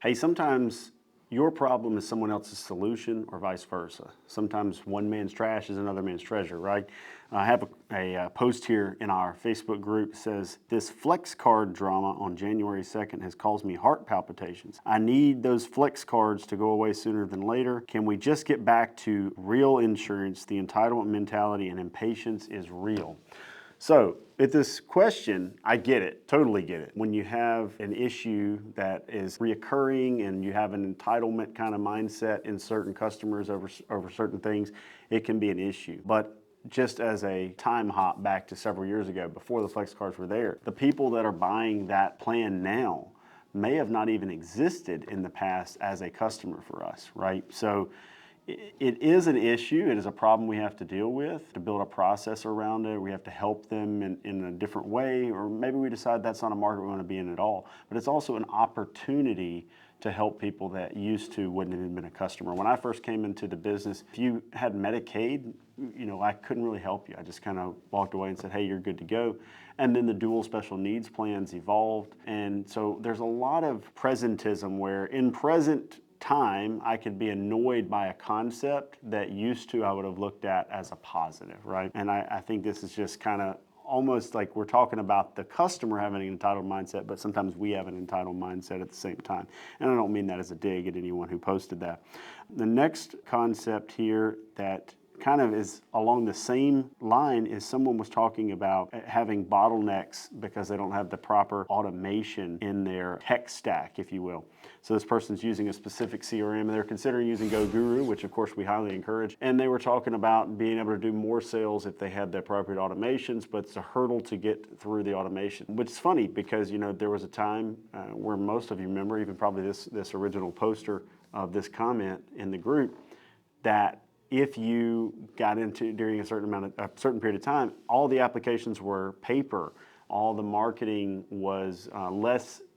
Hey, sometimes your problem is someone else's solution or vice versa. Sometimes one man's trash is another man's treasure, right? I have a post here in our Facebook group that says, this flex card drama on January 2nd has caused me heart palpitations. I need those flex cards to go away sooner than later. Can we just get back to real insurance? The entitlement mentality and impatience is real. So with this question, I get it, totally get it. When you have an issue that is reoccurring and you have an entitlement kind of mindset in certain customers over certain things, it can be an issue. But just as a time hop back to several years ago, before the flex cards were there, the people that are buying that plan now may have not even existed in the past as a customer for us, right? So it is an issue. It is a problem we have to deal with, to build a process around it. We have to help them in a different way, or maybe we decide that's not a market we want to be in at all. But it's also an opportunity to help people that used to wouldn't have even been a customer. When I first came into the business, if you had Medicaid, I couldn't really help you. I just kind of walked away and said, hey, you're good to go. And then the dual special needs plans evolved. And so there's a lot of presentism where in present time, I could be annoyed by a concept that used to I would have looked at as a positive, right? And I think this is just kind of almost like we're talking about the customer having an entitled mindset, but sometimes we have an entitled mindset at the same time. And I don't mean that as a dig at anyone who posted that. The next concept here that kind of is along the same line is someone was talking about having bottlenecks because they don't have the proper automation in their tech stack, if you will. So this person's using a specific CRM and they're considering using GoGuru, which of course we highly encourage. And they were talking about being able to do more sales if they had the appropriate automations, but it's a hurdle to get through the automation. Which is funny because there was a time where most of you remember, even probably this original poster of this comment in the group, that if you got into during a certain period of time, all the applications were paper, all the marketing was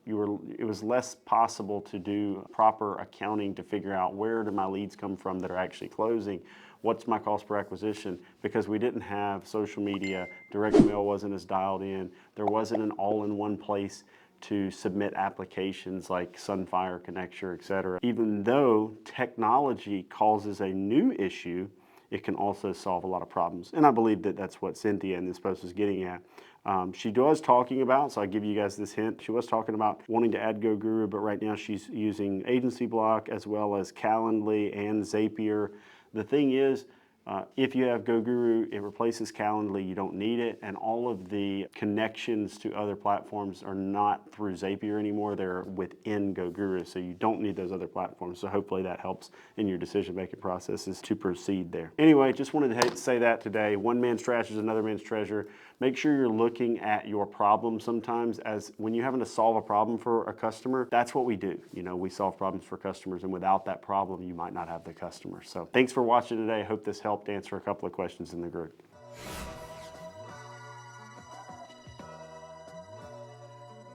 it was less possible to do proper accounting to figure out where do my leads come from that are actually closing, what's my cost per acquisition, because we didn't have social media, direct mail wasn't as dialed in, there wasn't an all-in-one place to submit applications like Sunfire, Connecture, etc. Even though technology causes a new issue, it can also solve a lot of problems. And I believe that that's what Cynthia in this post is getting at. She was talking about, so I'll give you guys this hint, she was talking about wanting to add GoGuru, but right now she's using Agency Block as well as Calendly and Zapier. The thing is, if you have GoGuru, it replaces Calendly, you don't need it, and all of the connections to other platforms are not through Zapier anymore, they're within GoGuru, so you don't need those other platforms, so hopefully that helps in your decision-making processes to proceed there. Anyway, just wanted to say that today. One man's trash is another man's treasure. Make sure you're looking at your problem sometimes as when you're having to solve a problem for a customer, that's what we do. We solve problems for customers, and without that problem, you might not have the customer. So thanks for watching today. I hope this helped answer a couple of questions in the group.